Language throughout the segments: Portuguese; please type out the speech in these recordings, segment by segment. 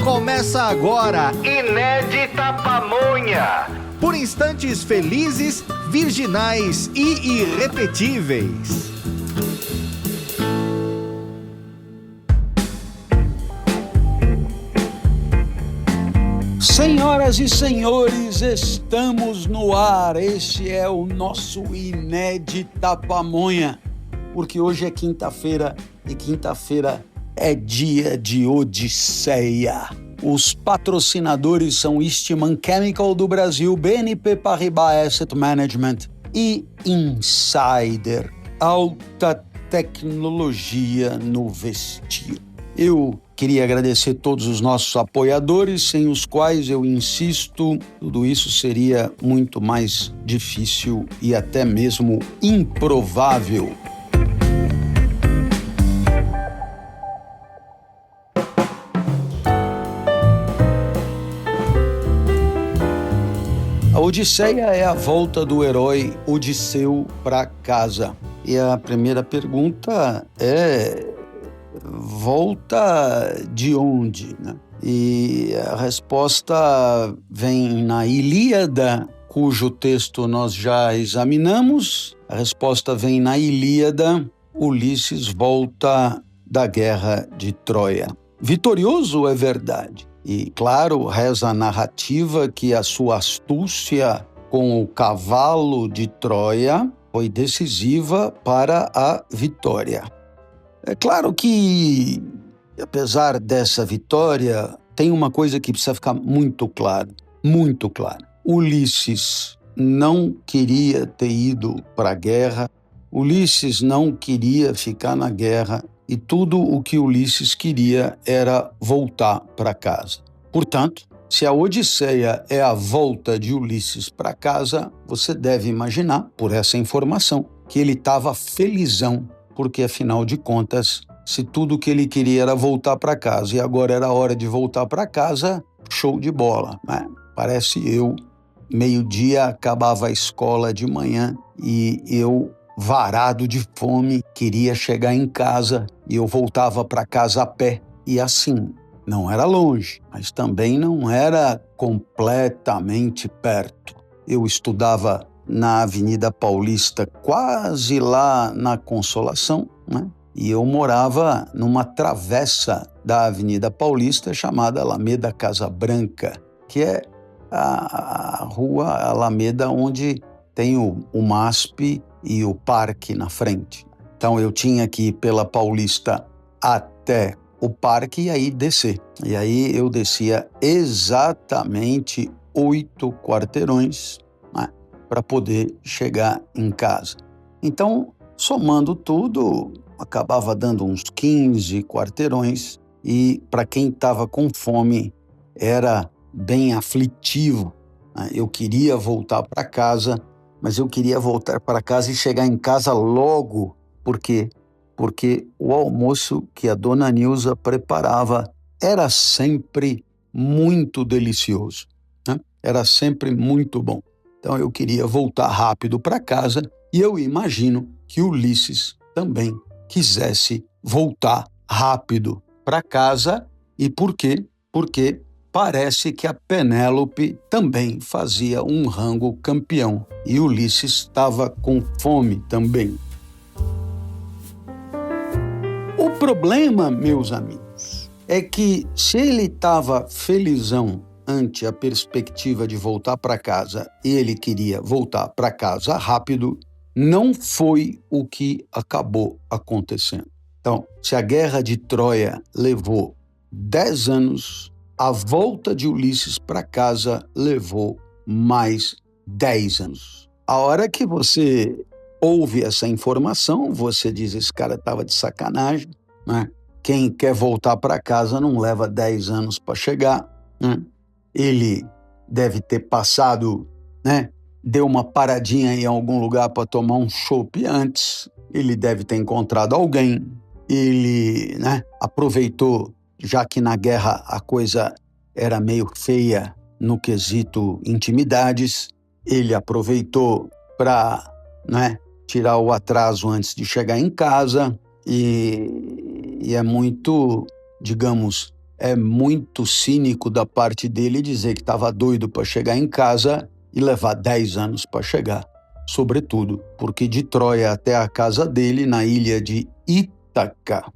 Começa agora, Inédita Pamonha. Por instantes felizes, virginais e irrepetíveis. Senhoras e senhores, estamos no ar. Este é o nosso Inédita Pamonha, porque hoje é quinta-feira e quinta-feira é dia de Odisseia. Os patrocinadores são Eastman Chemical do Brasil, BNP Paribas Asset Management e Insider, alta tecnologia no vestir. Eu queria agradecer todos os nossos apoiadores, sem os quais, eu insisto, tudo isso seria muito mais difícil e até mesmo improvável. A Odisseia é a volta do herói Odisseu para casa. E a primeira pergunta é: volta de onde, né? E a resposta vem na Ilíada, cujo texto nós já examinamos. A resposta vem na Ilíada. Ulisses volta da guerra de Troia. Vitorioso, é verdade. E, claro, reza a narrativa que a sua astúcia com o cavalo de Troia foi decisiva para a vitória. É claro que, apesar dessa vitória, tem uma coisa que precisa ficar muito clara, muito clara. Ulisses não queria ter ido para a guerra, Ulisses não queria ficar na guerra, e tudo o que Ulisses queria era voltar para casa. Portanto, se a Odisseia é a volta de Ulisses para casa, você deve imaginar, por essa informação, que ele estava felizão, porque, afinal de contas, se tudo o que ele queria era voltar para casa e agora era hora de voltar para casa, show de bola, né? Parece eu, meio-dia, acabava a escola de manhã e eu, varado de fome, queria chegar em casa e eu voltava para casa a pé. E assim, não era longe, mas também não era completamente perto. Eu estudava na Avenida Paulista, quase lá na Consolação, né? E eu morava numa travessa da Avenida Paulista chamada Alameda Casa Branca, que é a rua Alameda onde tem o MASP e o parque na frente. Então eu tinha que ir pela Paulista até o parque e aí descer. E aí eu descia exatamente 8 quarteirões, né, para poder chegar em casa. Então, somando tudo, acabava dando uns 15 quarteirões e para quem estava com fome era bem aflitivo, né? Eu queria voltar para casa, mas eu queria voltar para casa e chegar em casa logo. Por quê? Porque o almoço que a dona Nilza preparava era sempre muito delicioso, né? Era sempre muito bom. Então eu queria voltar rápido para casa e eu imagino que Ulisses também quisesse voltar rápido para casa. E por quê? Porque parece que a Penélope também fazia um rango campeão e Ulisses estava com fome também. O problema, meus amigos, é que se ele estava felizão ante a perspectiva de voltar para casa e ele queria voltar para casa rápido, não foi o que acabou acontecendo. Então, se a guerra de Troia levou 10 anos, a volta de Ulisses para casa levou mais 10 anos. A hora que você ouve essa informação, você diz: esse cara estava de sacanagem, né? Quem quer voltar para casa não leva 10 anos para chegar, né? Ele deve ter passado, né? Deu uma paradinha em algum lugar para tomar um chopp antes, ele deve ter encontrado alguém, ele, né, aproveitou, já que na guerra a coisa era meio feia no quesito intimidades, ele aproveitou para, né, tirar o atraso antes de chegar em casa e é muito, digamos, é muito cínico da parte dele dizer que estava doido para chegar em casa e levar 10 anos para chegar. Sobretudo porque de Troia até a casa dele, na ilha de Ítaca,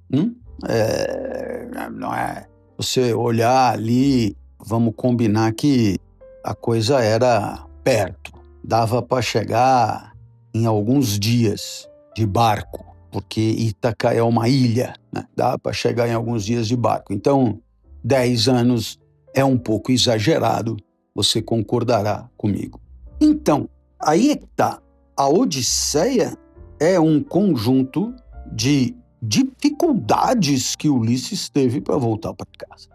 não é? Você olhar ali, vamos combinar que a coisa era perto. Dava para chegar em alguns dias de barco, porque Ítaca é uma ilha, né? Dá para chegar em alguns dias de barco. Então, 10 anos é um pouco exagerado, você concordará comigo. Então, aí é que está. A Odisseia é um conjunto de dificuldades que Ulisses teve para voltar para casa.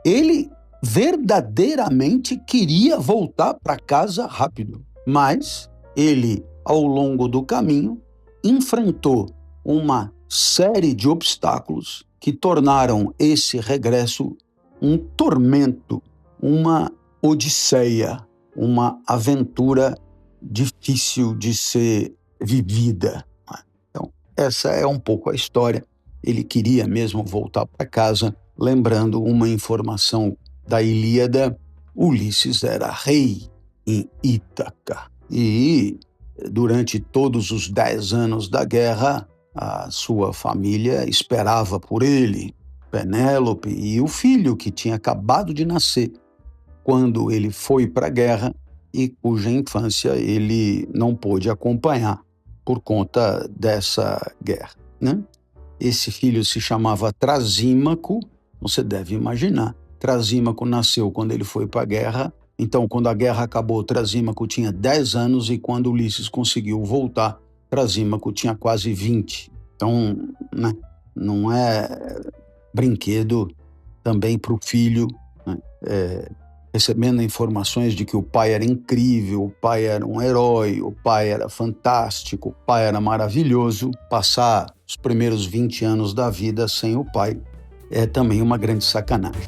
Ele verdadeiramente queria voltar para casa rápido, mas ele, ao longo do caminho, enfrentou uma série de obstáculos que tornaram esse regresso um tormento, uma odisseia, uma aventura difícil de ser vivida. Então, essa é um pouco a história. Ele queria mesmo voltar para casa, lembrando uma informação da Ilíada: Ulisses era rei em Ítaca. E durante todos os 10 anos da guerra, a sua família esperava por ele, Penélope e o filho que tinha acabado de nascer quando ele foi para a guerra e cuja infância ele não pôde acompanhar por conta dessa guerra, né? Esse filho se chamava Trasímaco, você deve imaginar. Trasímaco nasceu quando ele foi para a guerra. Então, quando a guerra acabou, Trasímaco tinha 10 anos e quando Ulisses conseguiu voltar, Trasímaco tinha quase 20. Então, né, não é brinquedo também para o filho, né? Recebendo informações de que o pai era incrível, o pai era um herói, o pai era fantástico, o pai era maravilhoso. Passar os primeiros 20 anos da vida sem o pai é também uma grande sacanagem.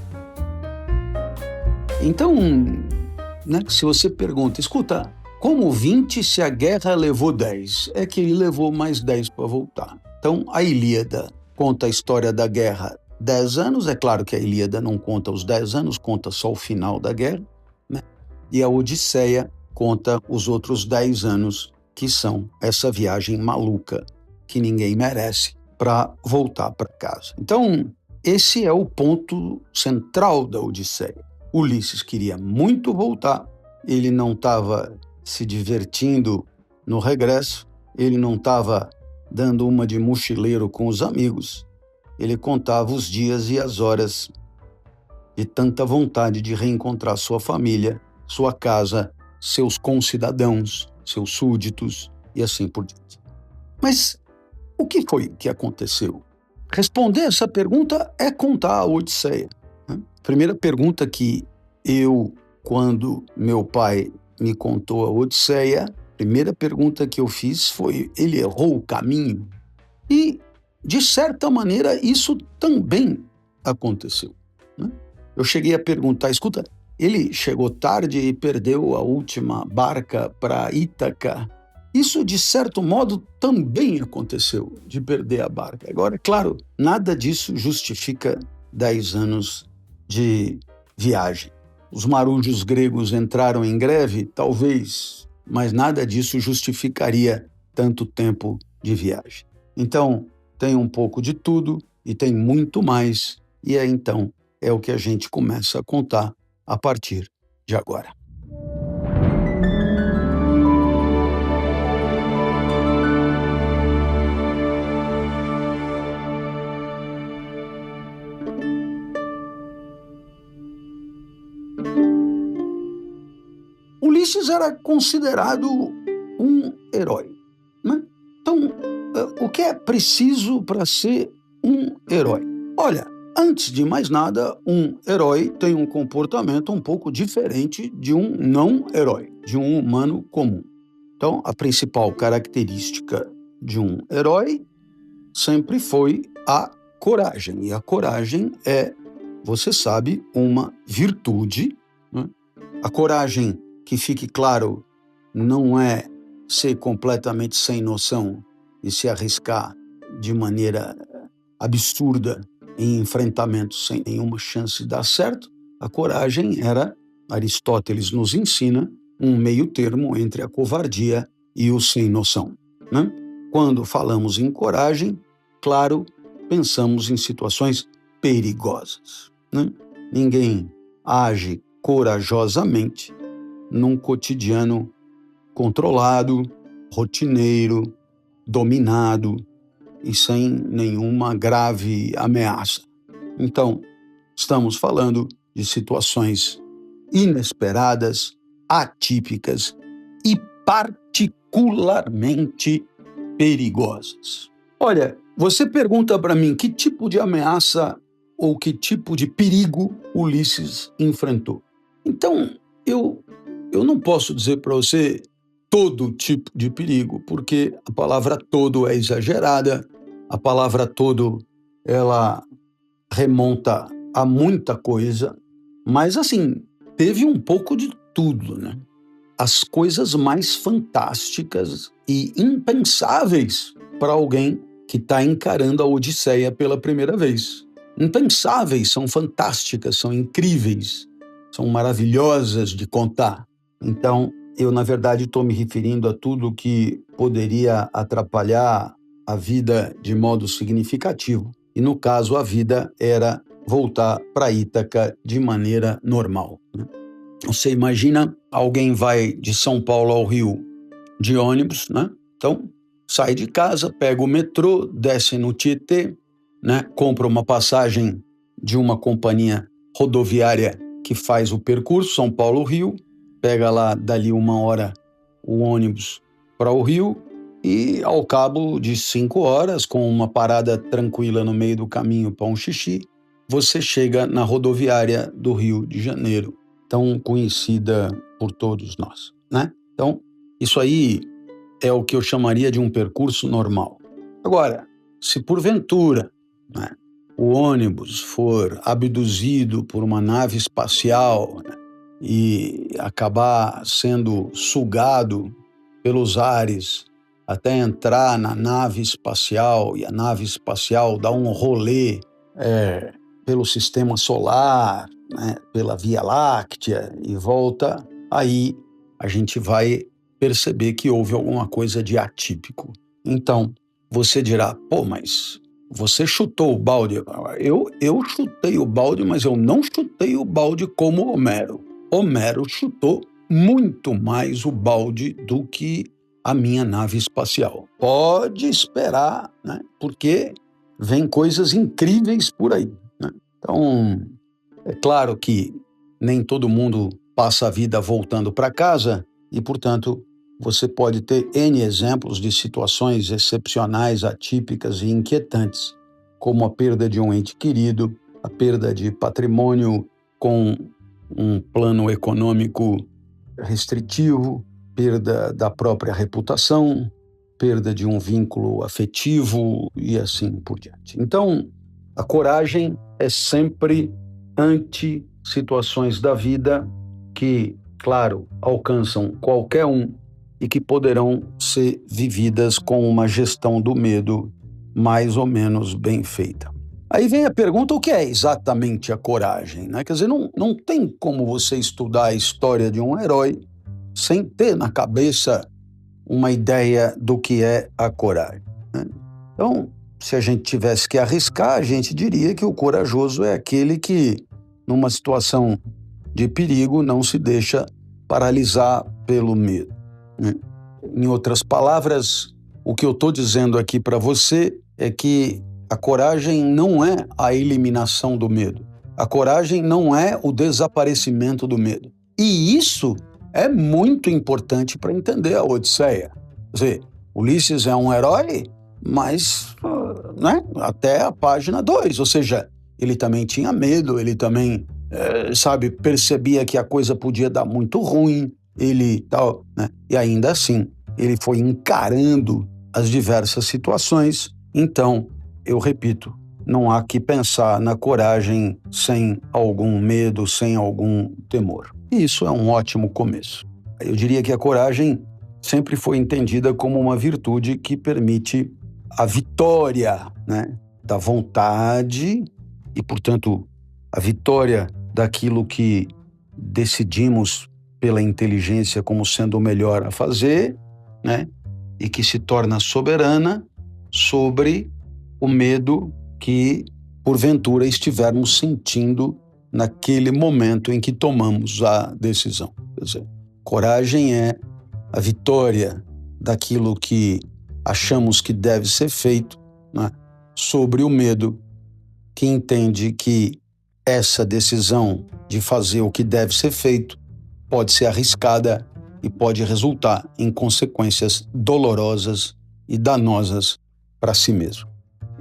Então, né, se você pergunta, escuta, como 20 se a guerra levou 10? É que ele levou mais 10 para voltar. Então, a Ilíada conta a história da guerra 10 anos, é claro que a Ilíada não conta os 10 anos, conta só o final da guerra, né? E a Odisseia conta os outros 10 anos, que são essa viagem maluca que ninguém merece para voltar para casa. Então, esse é o ponto central da Odisseia. Ulisses queria muito voltar, ele não estava se divertindo no regresso, ele não estava dando uma de mochileiro com os amigos, ele contava os dias e as horas de tanta vontade de reencontrar sua família, sua casa, seus concidadãos, seus súditos e assim por diante. Mas o que foi que aconteceu? Responder essa pergunta é contar a Odisseia, né? Primeira pergunta que quando meu pai me contou a Odisseia, a primeira pergunta que eu fiz foi: ele errou o caminho? E, de certa maneira, isso também aconteceu, né? Eu cheguei a perguntar, escuta, ele chegou tarde e perdeu a última barca para Ítaca. Isso, de certo modo, também aconteceu, de perder a barca. Agora, é claro, nada disso justifica 10 anos de viagem. Os marujos gregos entraram em greve? Talvez, mas nada disso justificaria tanto tempo de viagem. Então, tem um pouco de tudo e tem muito mais, e então é o que a gente começa a contar a partir de agora. Ulisses era considerado um herói, né? Então, o que é preciso para ser um herói? Olha, antes de mais nada, um herói tem um comportamento um pouco diferente de um não-herói, de um humano comum. Então, a principal característica de um herói sempre foi a coragem. E a coragem é, você sabe, uma virtude, né? A coragem, que fique claro, não é ser completamente sem noção e se arriscar de maneira absurda em enfrentamentos sem nenhuma chance de dar certo, a coragem era, Aristóteles nos ensina, um meio termo entre a covardia e o sem noção, né? Quando falamos em coragem, claro, pensamos em situações perigosas, né? Ninguém age corajosamente num cotidiano controlado, rotineiro, dominado e sem nenhuma grave ameaça. Então, estamos falando de situações inesperadas, atípicas e particularmente perigosas. Olha, você pergunta para mim que tipo de ameaça ou que tipo de perigo Ulisses enfrentou. Então, eu não posso dizer para você todo tipo de perigo, porque a palavra todo é exagerada, a palavra todo, ela remonta a muita coisa, mas assim, teve um pouco de tudo, né? As coisas mais fantásticas e impensáveis para alguém que está encarando a Odisseia pela primeira vez. Impensáveis, são fantásticas, são incríveis, são maravilhosas de contar. Então, eu, na verdade, estou me referindo a tudo que poderia atrapalhar a vida de modo significativo. E, no caso, a vida era voltar para Ítaca de maneira normal, né? Você imagina, alguém vai de São Paulo ao Rio de ônibus, né? Então, sai de casa, pega o metrô, desce no Tietê, né? Compra uma passagem de uma companhia rodoviária que faz o percurso São Paulo-Rio, pega lá dali 1 hora o ônibus para o Rio e, ao cabo de 5 horas, com uma parada tranquila no meio do caminho para um xixi, você chega na rodoviária do Rio de Janeiro, tão conhecida por todos nós, né? Então, isso aí é o que eu chamaria de um percurso normal. Agora, se porventura, né, o ônibus for abduzido por uma nave espacial, né, e acabar sendo sugado pelos ares até entrar na nave espacial, e a nave espacial dá um rolê pelo sistema solar, né, pela Via Láctea e volta, aí a gente vai perceber que houve alguma coisa de atípico. Então, você dirá, pô, mas você chutou o balde. Eu chutei o balde, mas eu não chutei o balde como Homero. Homero chutou muito mais o balde do que a minha nave espacial. Pode esperar, né? Porque vem coisas incríveis por aí, né? Então, é claro que nem todo mundo passa a vida voltando para casa e, portanto, você pode ter N exemplos de situações excepcionais, atípicas e inquietantes, como a perda de um ente querido, a perda de patrimônio com um plano econômico restritivo, perda da própria reputação, perda de um vínculo afetivo e assim por diante. Então, a coragem é sempre ante situações da vida que, claro, alcançam qualquer um e que poderão ser vividas com uma gestão do medo mais ou menos bem feita. Aí vem a pergunta, o que é exatamente a coragem, né? Quer dizer, não tem como você estudar a história de um herói sem ter na cabeça uma ideia do que é a coragem, né? Então, se a gente tivesse que arriscar, a gente diria que o corajoso é aquele que, numa situação de perigo, não se deixa paralisar pelo medo, né? Em outras palavras, o que eu estou dizendo aqui para você é que a coragem não é a eliminação do medo. A coragem não é o desaparecimento do medo. E isso é muito importante para entender a Odisseia. Quer dizer, Ulisses é um herói, mas, né, até a página 2, ou seja, ele também tinha medo, ele também, percebia que a coisa podia dar muito ruim, ele tal, né? E ainda assim, ele foi encarando as diversas situações. Então, eu repito, não há que pensar na coragem sem algum medo, sem algum temor. E isso é um ótimo começo. Eu diria que a coragem sempre foi entendida como uma virtude que permite a vitória, né, da vontade e, portanto, a vitória daquilo que decidimos pela inteligência como sendo o melhor a fazer, né? E que se torna soberana sobre o medo que, porventura, estivermos sentindo naquele momento em que tomamos a decisão. Quer dizer, coragem é a vitória daquilo que achamos que deve ser feito, né, sobre o medo que entende que essa decisão de fazer o que deve ser feito pode ser arriscada e pode resultar em consequências dolorosas e danosas para si mesmo.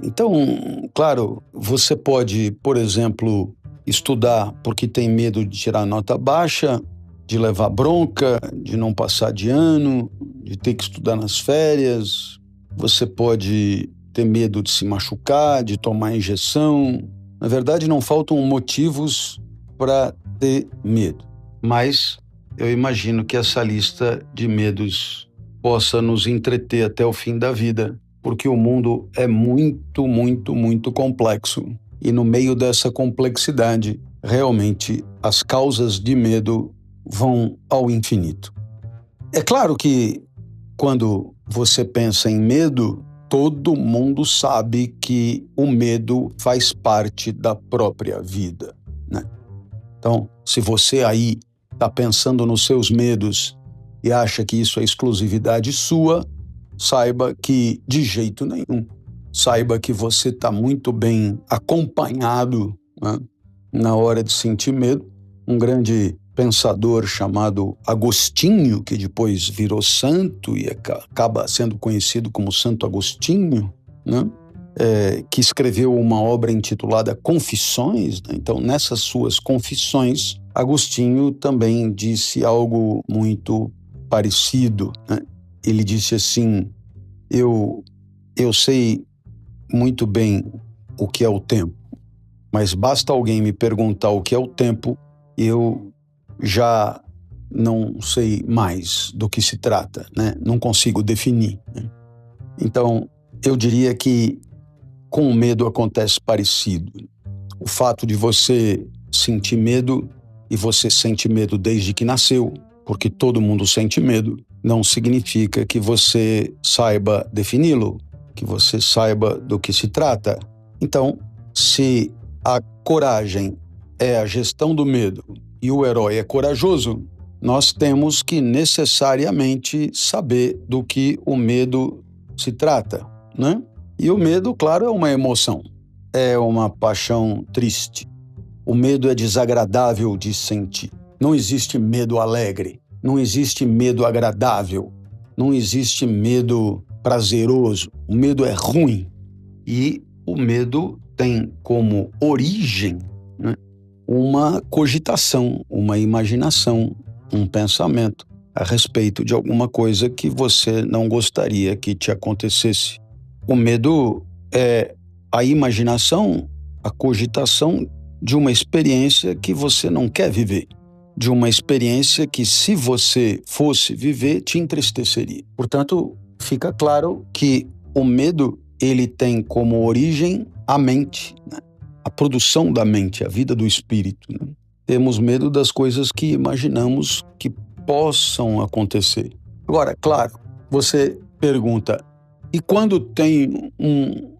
Então, claro, você pode, por exemplo, estudar porque tem medo de tirar nota baixa, de levar bronca, de não passar de ano, de ter que estudar nas férias. Você pode ter medo de se machucar, de tomar injeção. Na verdade, não faltam motivos para ter medo. Mas eu imagino que essa lista de medos possa nos entreter até o fim da vida, porque o mundo é muito, muito, muito complexo. E no meio dessa complexidade, realmente, as causas de medo vão ao infinito. É claro que quando você pensa em medo, todo mundo sabe que o medo faz parte da própria vida, né? Então, se você aí está pensando nos seus medos e acha que isso é exclusividade sua, saiba que de jeito nenhum. Saiba que você está muito bem acompanhado, né, na hora de sentir medo. Um grande pensador chamado Agostinho, que depois virou santo e acaba sendo conhecido como Santo Agostinho, né, que escreveu uma obra intitulada Confissões, né? Então, nessas suas confissões, Agostinho também disse algo muito parecido, né? Ele disse assim: eu sei muito bem o que é o tempo, mas basta alguém me perguntar o que é o tempo, eu já não sei mais do que se trata, né? Não consigo definir, né? Então, eu diria que com o medo acontece parecido. O fato de você sentir medo, e você sente medo desde que nasceu, porque todo mundo sente medo, não significa que você saiba defini-lo, que você saiba do que se trata. Então, se a coragem é a gestão do medo e o herói é corajoso, nós temos que necessariamente saber do que o medo se trata, né? E o medo, claro, é uma emoção, é uma paixão triste. O medo é desagradável de sentir. Não existe medo alegre, não existe medo agradável, não existe medo prazeroso. O medo é ruim. E o medo tem como origem, né, uma cogitação, uma imaginação, um pensamento a respeito de alguma coisa que você não gostaria que te acontecesse. O medo é a imaginação, a cogitação de uma experiência que você não quer viver, de uma experiência que, se você fosse viver, te entristeceria. Portanto, fica claro que o medo, ele tem como origem a mente, né? A produção da mente, a vida do espírito, né? Temos medo das coisas que imaginamos que possam acontecer. Agora, claro, você pergunta: e quando tem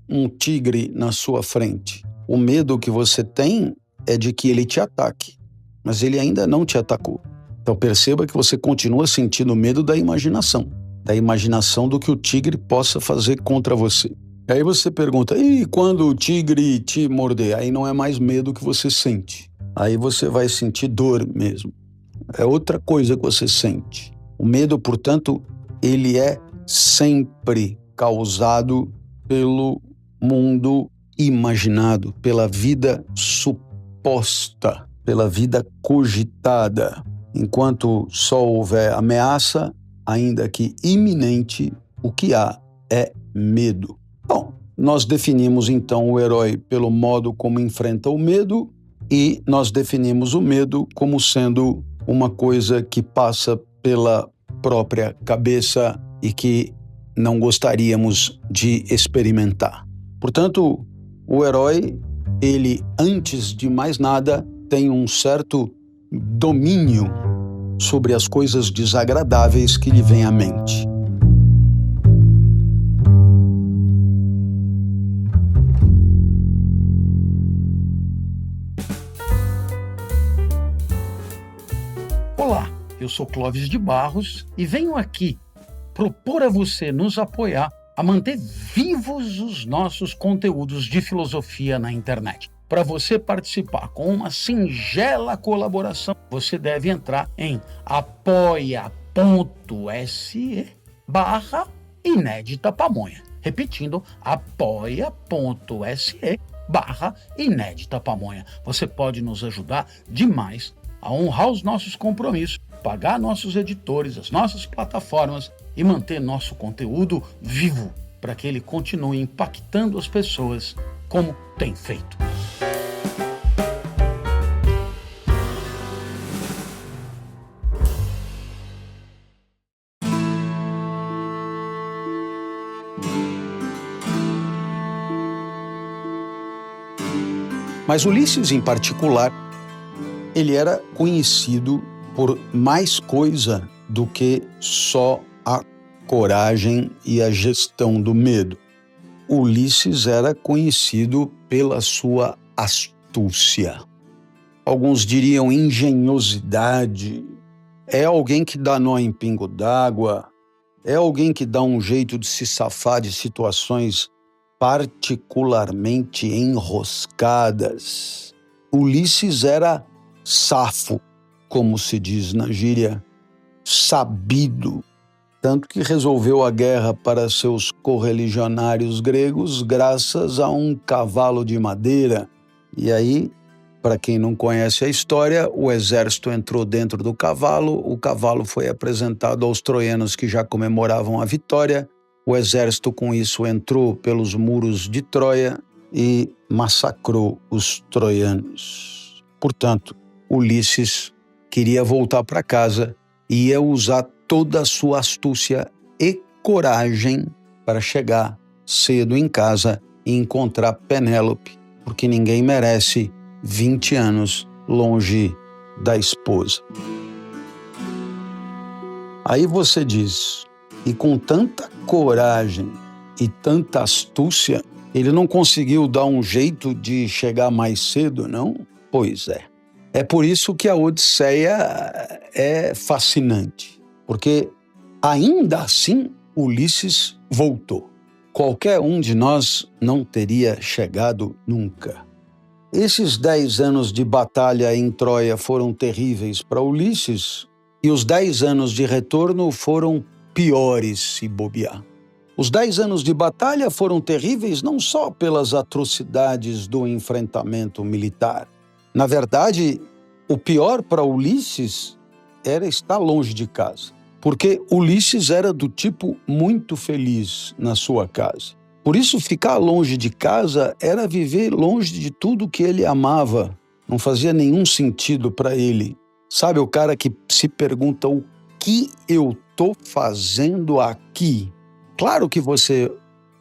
um tigre na sua frente? O medo que você tem é de que ele te ataque, mas ele ainda não te atacou. Então perceba que você continua sentindo medo da imaginação do que o tigre possa fazer contra você. Aí você pergunta: e quando o tigre te morder? Aí não é mais medo que você sente. Aí você vai sentir dor mesmo. É outra coisa que você sente. O medo, portanto, ele é sempre causado pelo mundo imaginado, pela vida suposta, pela vida cogitada. Enquanto só houver ameaça, ainda que iminente, o que há é medo. Bom, nós definimos então o herói pelo modo como enfrenta o medo, e nós definimos o medo como sendo uma coisa que passa pela própria cabeça e que não gostaríamos de experimentar. Portanto, o herói ele, antes de mais nada, tem um certo domínio sobre as coisas desagradáveis que lhe vêm à mente. Olá, eu sou Clóvis de Barros e venho aqui propor a você nos apoiar a manter vivos os nossos conteúdos de filosofia na internet. Para você participar com uma singela colaboração, você deve entrar em apoia.se/Inédita Pamonha. Repetindo, apoia.se/Inédita Pamonha. Você pode nos ajudar demais a honrar os nossos compromissos, pagar nossos editores, as nossas plataformas e manter nosso conteúdo vivo para que ele continue impactando as pessoas como tem feito. Mas Ulisses, em particular, ele era conhecido por mais coisa do que só a coragem e a gestão do medo. Ulisses era conhecido pela sua astúcia. Alguns diriam engenhosidade. É alguém que dá nó em pingo d'água. É alguém que dá um jeito de se safar de situações particularmente enroscadas. Ulisses era safo, como se diz na gíria, sabido, tanto que resolveu a guerra para seus correligionários gregos graças a um cavalo de madeira. E aí, para quem não conhece a história, o exército entrou dentro do cavalo, o cavalo foi apresentado aos troianos que já comemoravam a vitória, o exército com isso entrou pelos muros de Troia e massacrou os troianos. Portanto, Ulisses queria voltar para casa e ia usar toda a sua astúcia e coragem para chegar cedo em casa e encontrar Penélope, porque ninguém merece 20 anos longe da esposa. Aí você diz, e com tanta coragem e tanta astúcia, ele não conseguiu dar um jeito de chegar mais cedo, não? Pois é. É por isso que a Odisseia é fascinante, porque ainda assim Ulisses voltou. Qualquer um de nós não teria chegado nunca. Esses 10 anos de batalha em Troia foram terríveis para Ulisses e os 10 anos de retorno foram piores se bobear. Os 10 anos de batalha foram terríveis não só pelas atrocidades do enfrentamento militar. Na verdade, o pior para Ulisses era estar longe de casa, porque Ulisses era do tipo muito feliz na sua casa. Por isso, ficar longe de casa era viver longe de tudo que ele amava. Não fazia nenhum sentido para ele. Sabe, o cara que se pergunta o que eu estou fazendo aqui? Claro que você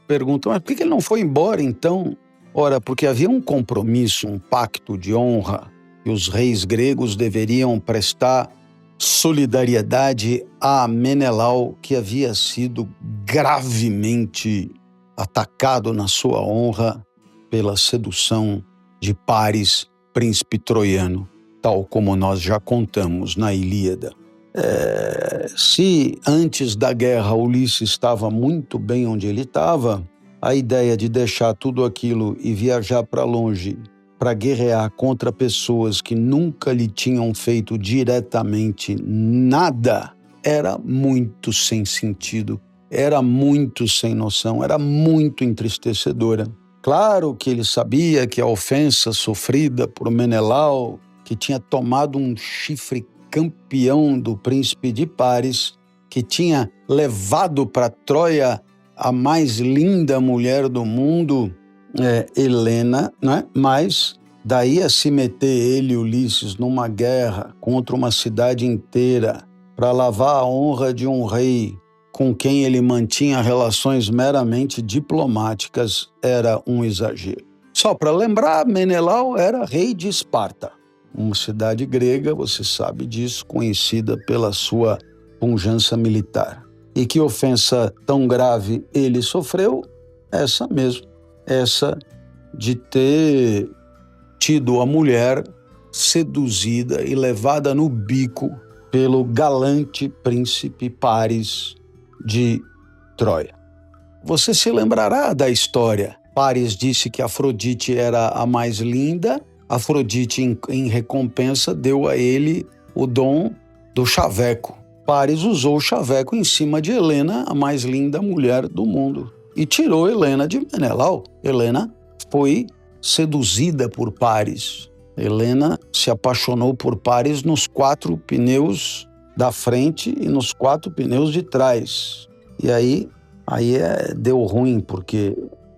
pergunta, mas por que ele não foi embora então? Ora, porque havia um compromisso, um pacto de honra, e os reis gregos deveriam prestar solidariedade a Menelau, que havia sido gravemente atacado na sua honra pela sedução de Paris, príncipe troiano, tal como nós já contamos na Ilíada. Se antes da guerra Ulisses estava muito bem onde ele estava, a ideia de deixar tudo aquilo e viajar para longe para guerrear contra pessoas que nunca lhe tinham feito diretamente nada era muito sem sentido, era muito sem noção, era muito entristecedora. Claro que ele sabia que a ofensa sofrida por Menelau, que tinha tomado um chifre campeão do príncipe de Paris, que tinha levado para Troia a mais linda mulher do mundo, Helena, né? Mas daí a se meter ele, Ulisses, numa guerra contra uma cidade inteira para lavar a honra de um rei com quem ele mantinha relações meramente diplomáticas era um exagero. Só para lembrar, Menelau era rei de Esparta, uma cidade grega, você sabe disso, conhecida pela sua pujança militar. E que ofensa tão grave ele sofreu? Essa mesmo, essa de ter tido a mulher seduzida e levada no bico pelo galante príncipe Paris de Troia. Você se lembrará da história. Paris disse que Afrodite era a mais linda. Afrodite, em recompensa, deu a ele o dom do chaveco. Paris usou o chaveco em cima de Helena, a mais linda mulher do mundo, e tirou Helena de Menelau. Helena foi seduzida por Paris. Helena se apaixonou por Paris nos 4 pneus da frente e nos 4 pneus de trás. E aí deu ruim, porque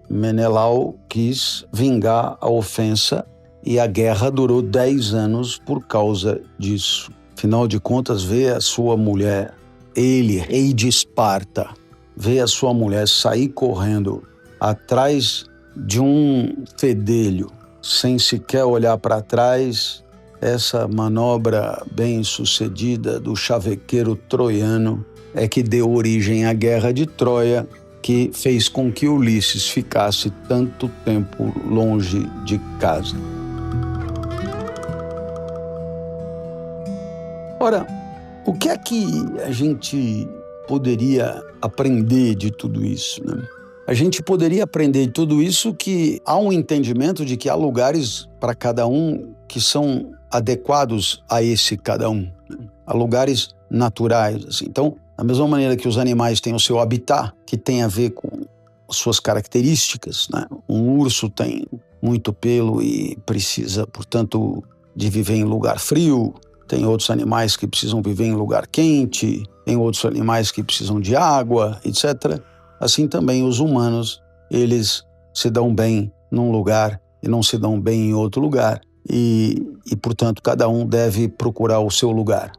Menelau quis vingar a ofensa e a guerra durou 10 anos por causa disso. Afinal de contas, vê a sua mulher, ele, rei de Esparta, vê a sua mulher sair correndo atrás de um fedelho, sem sequer olhar para trás. Essa manobra bem-sucedida do chavequeiro troiano é que deu origem à Guerra de Troia, que fez com que Ulisses ficasse tanto tempo longe de casa. Ora, o que é que a gente poderia aprender de tudo isso, né? A gente poderia aprender de tudo isso que há um entendimento de que há lugares para cada um que são adequados a esse cada um, né? Há lugares naturais, assim. Então, da mesma maneira que os animais têm o seu habitat, que tem a ver com suas características, né? Um urso tem muito pelo e precisa, portanto, de viver em lugar frio. Tem outros animais que precisam viver em lugar quente, tem outros animais que precisam de água, etc. Assim também os humanos, eles se dão bem num lugar e não se dão bem em outro lugar. E portanto, cada um deve procurar o seu lugar.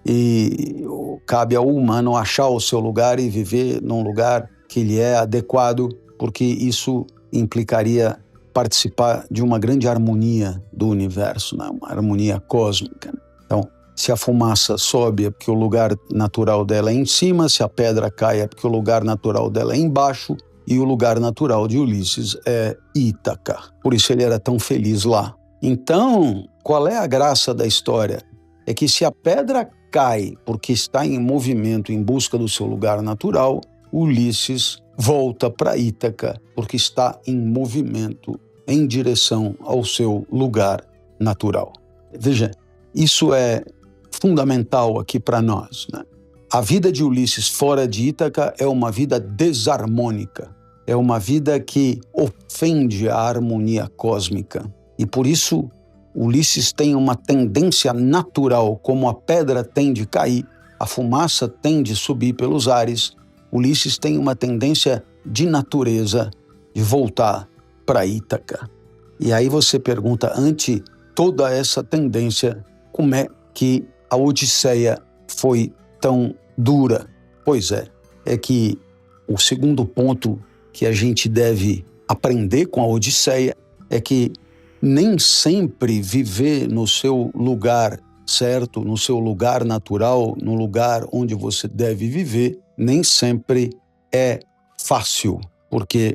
E cabe ao humano achar o seu lugar e viver num lugar que lhe é adequado, porque isso implicaria participar de uma grande harmonia do universo, né? Uma harmonia cósmica. Então, se a fumaça sobe é porque o lugar natural dela é em cima, se a pedra cai é porque o lugar natural dela é embaixo, e o lugar natural de Ulisses é Ítaca. Por isso ele era tão feliz lá. Então, qual é a graça da história? É que se a pedra cai porque está em movimento em busca do seu lugar natural, Ulisses volta para Ítaca porque está em movimento em direção ao seu lugar natural. Veja, isso é fundamental aqui para nós, né? A vida de Ulisses fora de Ítaca é uma vida desarmônica, é uma vida que ofende a harmonia cósmica. E por isso, Ulisses tem uma tendência natural, como a pedra tem de cair, a fumaça tem de subir pelos ares. Ulisses tem uma tendência de natureza de voltar para Ítaca. E aí você pergunta, ante toda essa tendência, como é que a Odisseia foi tão dura? Pois é que o segundo ponto que a gente deve aprender com a Odisseia é que nem sempre viver no seu lugar certo, no seu lugar natural, no lugar onde você deve viver, nem sempre é fácil, porque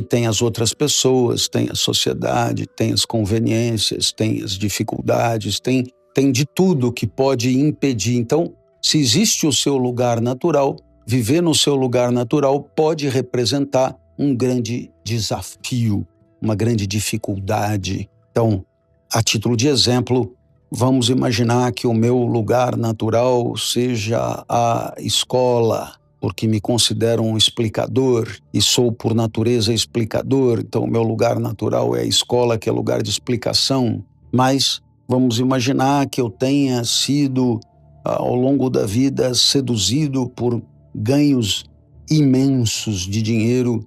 tem as outras pessoas, tem a sociedade, tem as conveniências, tem as dificuldades, tem de tudo que pode impedir. Então, se existe o seu lugar natural, viver no seu lugar natural pode representar um grande desafio, uma grande dificuldade. Então, a título de exemplo, vamos imaginar que o meu lugar natural seja a escola, porque me considero um explicador e sou por natureza explicador, então o meu lugar natural é a escola, que é lugar de explicação. Mas vamos imaginar que eu tenha sido, ao longo da vida, seduzido por ganhos imensos de dinheiro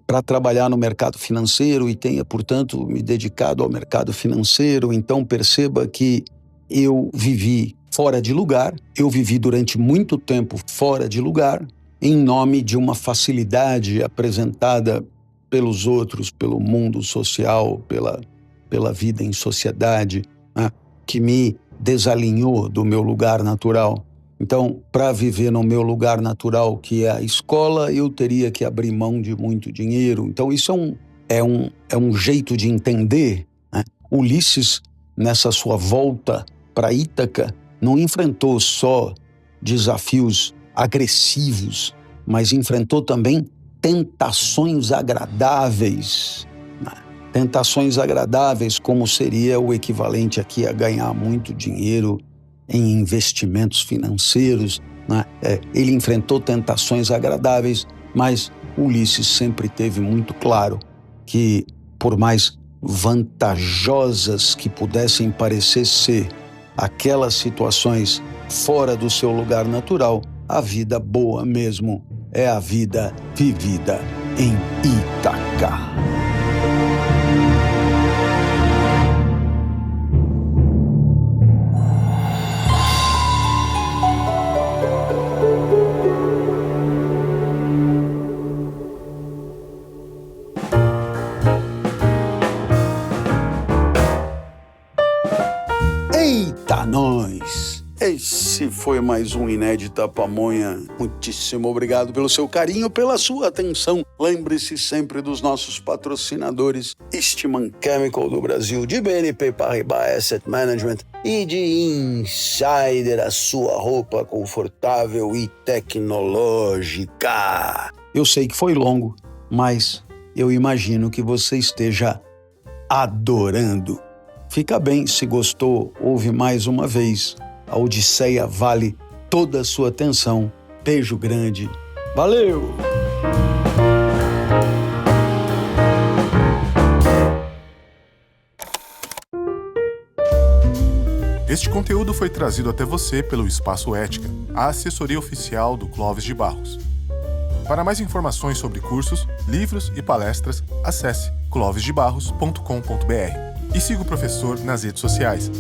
para trabalhar no mercado financeiro e tenha, portanto, me dedicado ao mercado financeiro. Então perceba que eu vivi fora de lugar, eu vivi durante muito tempo fora de lugar, em nome de uma facilidade apresentada pelos outros, pelo mundo social, pela vida em sociedade, né, que me desalinhou do meu lugar natural. Então, para viver no meu lugar natural, que é a escola, eu teria que abrir mão de muito dinheiro. Então, isso é um jeito de entender, né? Ulisses, nessa sua volta para Ítaca, não enfrentou só desafios agressivos, mas enfrentou também tentações agradáveis. Né? Tentações agradáveis, como seria o equivalente aqui a ganhar muito dinheiro em investimentos financeiros, né? Ele enfrentou tentações agradáveis, mas Ulisses sempre teve muito claro que, por mais vantajosas que pudessem parecer ser aquelas situações fora do seu lugar natural, a vida boa mesmo é a vida vivida em Ítaca. Eita, nós! Esse foi mais um Inédita Pamonha. Muitíssimo obrigado pelo seu carinho, pela sua atenção. Lembre-se sempre dos nossos patrocinadores Eastman Chemical do Brasil, de BNP Paribas Asset Management e de Insider, a sua roupa confortável e tecnológica. Eu sei que foi longo, mas eu imagino que você esteja adorando. Fica bem, se gostou, ouve mais uma vez. A Odisseia vale toda a sua atenção. Beijo grande. Valeu! Este conteúdo foi trazido até você pelo Espaço Ética, a assessoria oficial do Clóvis de Barros. Para mais informações sobre cursos, livros e palestras, acesse clovisdebarros.com.br e siga o professor nas redes sociais.